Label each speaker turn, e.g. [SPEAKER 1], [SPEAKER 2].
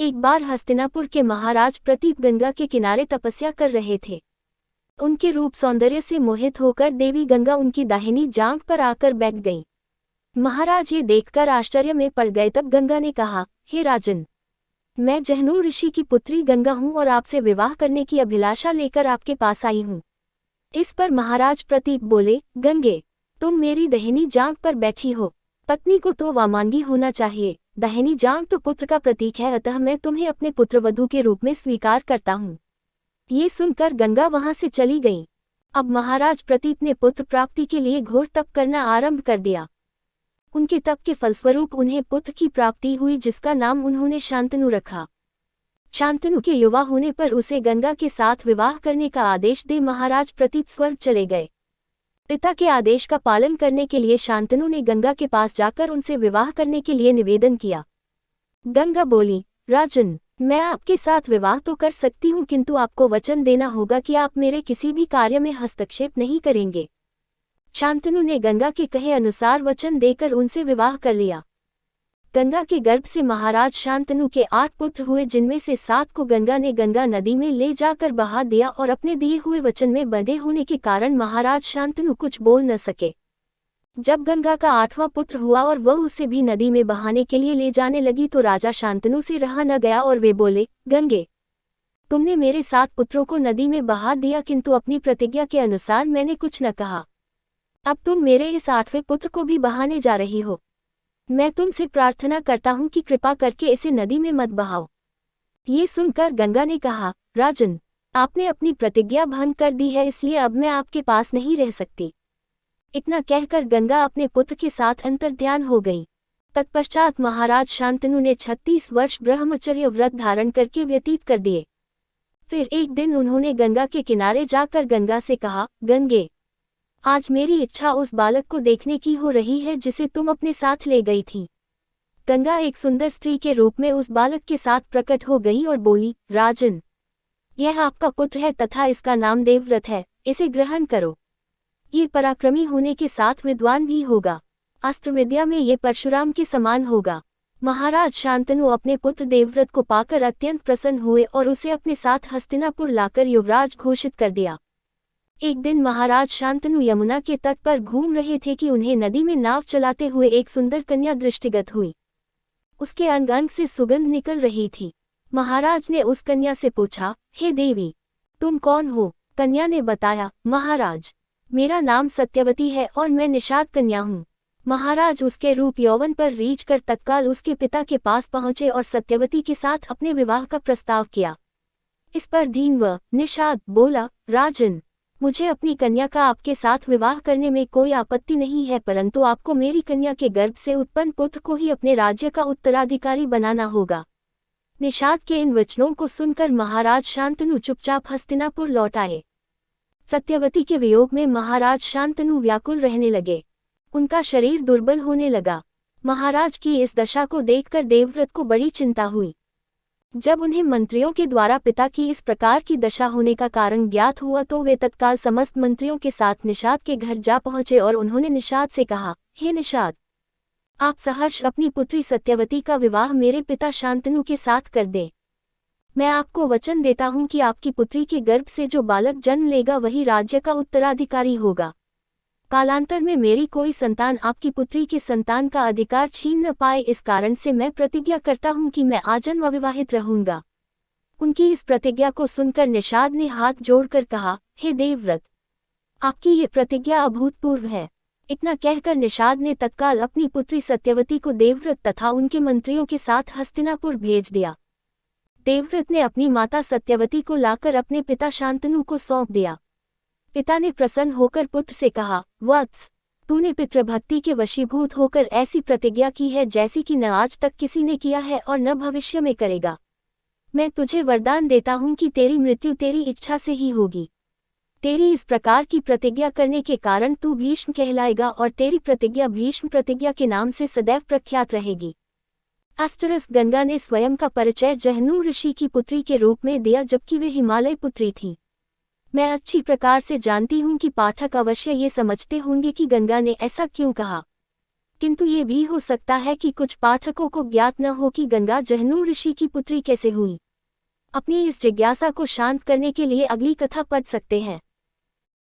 [SPEAKER 1] एक बार हस्तिनापुर के महाराज प्रतीप गंगा के किनारे तपस्या कर रहे थे। उनके रूप सौंदर्य से मोहित होकर देवी गंगा उनकी दाहिनी जांघ पर आकर बैठ गईं। महाराज ये देखकर आश्चर्य में पड़ गए। तब गंगा ने कहा, हे राजन, मैं जहनू ऋषि की पुत्री गंगा हूँ और आपसे विवाह करने की अभिलाषा लेकर आपके पास आई हूँ। इस पर महाराज प्रतीप बोले, गंगे, तुम मेरी दाहिनी जांघ पर बैठी हो, पत्नी को तो वामांगी होना चाहिए। दाहिनी जांघ तो पुत्र का प्रतीक है, अतः मैं तुम्हें अपने पुत्रवधू के रूप में स्वीकार करता हूँ। ये सुनकर गंगा वहां से चली गईं। अब महाराज प्रतीप ने पुत्र प्राप्ति के लिए घोर तप करना आरंभ कर दिया। उनके तप के फलस्वरूप उन्हें पुत्र की प्राप्ति हुई, जिसका नाम उन्होंने शांतनु रखा। शांतनु के युवा होने पर उसे गंगा के साथ विवाह करने का आदेश दे महाराज प्रतीप स्वर्ग चले गए। पिता के आदेश का पालन करने के लिए शांतनु ने गंगा के पास जाकर उनसे विवाह करने के लिए निवेदन किया। गंगा बोली, राजन, मैं आपके साथ विवाह तो कर सकती हूँ, किंतु आपको वचन देना होगा कि आप मेरे किसी भी कार्य में हस्तक्षेप नहीं करेंगे। शांतनु ने गंगा के कहे अनुसार वचन देकर उनसे विवाह कर लिया। गंगा के गर्भ से महाराज शांतनु के 8 पुत्र हुए, जिनमें से 7 को गंगा ने गंगा नदी में ले जाकर बहा दिया और अपने दिए हुए वचन में बंधे होने के कारण महाराज शांतनु कुछ बोल न सके। जब गंगा का 8वां पुत्र हुआ और वह उसे भी नदी में बहाने के लिए ले जाने लगी तो राजा शांतनु से रहा न गया और वे बोले, गंगे, तुमने मेरे 7 पुत्रों को नदी में बहा दिया, किंतु अपनी प्रतिज्ञा के अनुसार मैंने कुछ न कहा। अब तुम मेरे इस 8वें पुत्र को भी बहाने जा रही हो। मैं तुमसे प्रार्थना करता हूँ कि कृपा करके इसे नदी में मत बहाओ। ये सुनकर गंगा ने कहा, राजन, आपने अपनी प्रतिज्ञा भंग कर दी है, इसलिए अब मैं आपके पास नहीं रह सकती। इतना कहकर गंगा अपने पुत्र के साथ अंतर्ध्यान हो गई। तत्पश्चात महाराज शांतनु ने 36 वर्ष ब्रह्मचर्य व्रत धारण करके व्यतीत कर दिए। फिर एक दिन उन्होंने गंगा के किनारे जाकर गंगा से कहा, गंगे, आज मेरी इच्छा उस बालक को देखने की हो रही है जिसे तुम अपने साथ ले गई थी। गंगा एक सुंदर स्त्री के रूप में उस बालक के साथ प्रकट हो गई और बोली, राजन, यह आपका पुत्र है तथा इसका नाम देवव्रत है, इसे ग्रहण करो। ये पराक्रमी होने के साथ विद्वान भी होगा। अस्त्र विद्या में ये परशुराम के समान होगा। महाराज शांतनु अपने पुत्र देवव्रत को पाकर अत्यंत प्रसन्न हुए और उसे अपने साथ हस्तिनापुर लाकर युवराज घोषित कर दिया। एक दिन महाराज शांतनु यमुना के तट पर घूम रहे थे कि उन्हें नदी में नाव चलाते हुए एक सुंदर कन्या दृष्टिगत हुई। उसके अंग अंग से सुगंध निकल रही थी। महाराज ने उस कन्या से पूछा, हे देवी, तुम कौन हो? कन्या ने बताया, महाराज, मेरा नाम सत्यवती है और मैं निषाद कन्या हूँ। महाराज उसके रूप यौवन पर रीझ कर तत्काल उसके पिता के पास पहुँचे और सत्यवती के साथ अपने विवाह का प्रस्ताव किया। इस पर धीनव निषाद बोला, राजन, मुझे अपनी कन्या का आपके साथ विवाह करने में कोई आपत्ति नहीं है, परंतु आपको मेरी कन्या के गर्भ से उत्पन्न पुत्र को ही अपने राज्य का उत्तराधिकारी बनाना होगा। निषाद के इन वचनों को सुनकर महाराज शांतनु चुपचाप हस्तिनापुर लौट आए। सत्यवती के वियोग में महाराज शांतनु व्याकुल रहने लगे। उनका शरीर दुर्बल होने लगा। महाराज की इस दशा को देखकर देवव्रत को बड़ी चिंता हुई। जब उन्हें मंत्रियों के द्वारा पिता की इस प्रकार की दशा होने का कारण ज्ञात हुआ तो वे तत्काल समस्त मंत्रियों के साथ निषाद के घर जा पहुंचे और उन्होंने निषाद से कहा, हे निषाद, आप सहर्ष अपनी पुत्री सत्यवती का विवाह मेरे पिता शांतनु के साथ कर दें। मैं आपको वचन देता हूं कि आपकी पुत्री के गर्भ से जो बालक जन्म लेगा वही राज्य का उत्तराधिकारी होगा। कालांतर में मेरी कोई संतान आपकी पुत्री के संतान का अधिकार छीन न पाए, इस कारण से मैं प्रतिज्ञा करता हूं कि मैं आजन्म अविवाहित रहूंगा। उनकी इस प्रतिज्ञा को सुनकर निषाद ने हाथ जोड़कर कहा, हे देवव्रत, आपकी ये प्रतिज्ञा अभूतपूर्व है। इतना कहकर निषाद ने तत्काल अपनी पुत्री सत्यवती को देवव्रत तथा उनके मंत्रियों के साथ हस्तिनापुर भेज दिया। देवव्रत ने अपनी माता सत्यवती को लाकर अपने पिता शांतनु को सौंप दिया। पिता ने प्रसन्न होकर पुत्र से कहा, वत्स, तूने पितृभक्ति के वशीभूत होकर ऐसी प्रतिज्ञा की है जैसी कि न आज तक किसी ने किया है और न भविष्य में करेगा। मैं तुझे वरदान देता हूँ कि तेरी मृत्यु तेरी इच्छा से ही होगी। तेरी इस प्रकार की प्रतिज्ञा करने के कारण तू भीष्म कहलाएगा और तेरी प्रतिज्ञा भीष्म प्रतिज्ञा के नाम से सदैव प्रख्यात रहेगी। एस्टेरिस्क गंगा ने स्वयं का परिचय जहनू ऋषि की पुत्री के रूप में दिया, जबकि वे हिमालय पुत्री थी। मैं अच्छी प्रकार से जानती हूँ कि पाठक अवश्य ये समझते होंगे कि गंगा ने ऐसा क्यों कहा। किंतु ये भी हो सकता है कि कुछ पाठकों को ज्ञात न हो कि गंगा जहनु ऋषि की पुत्री कैसे हुई। अपनी इस जिज्ञासा को शांत करने के लिए अगली कथा पढ़ सकते हैं।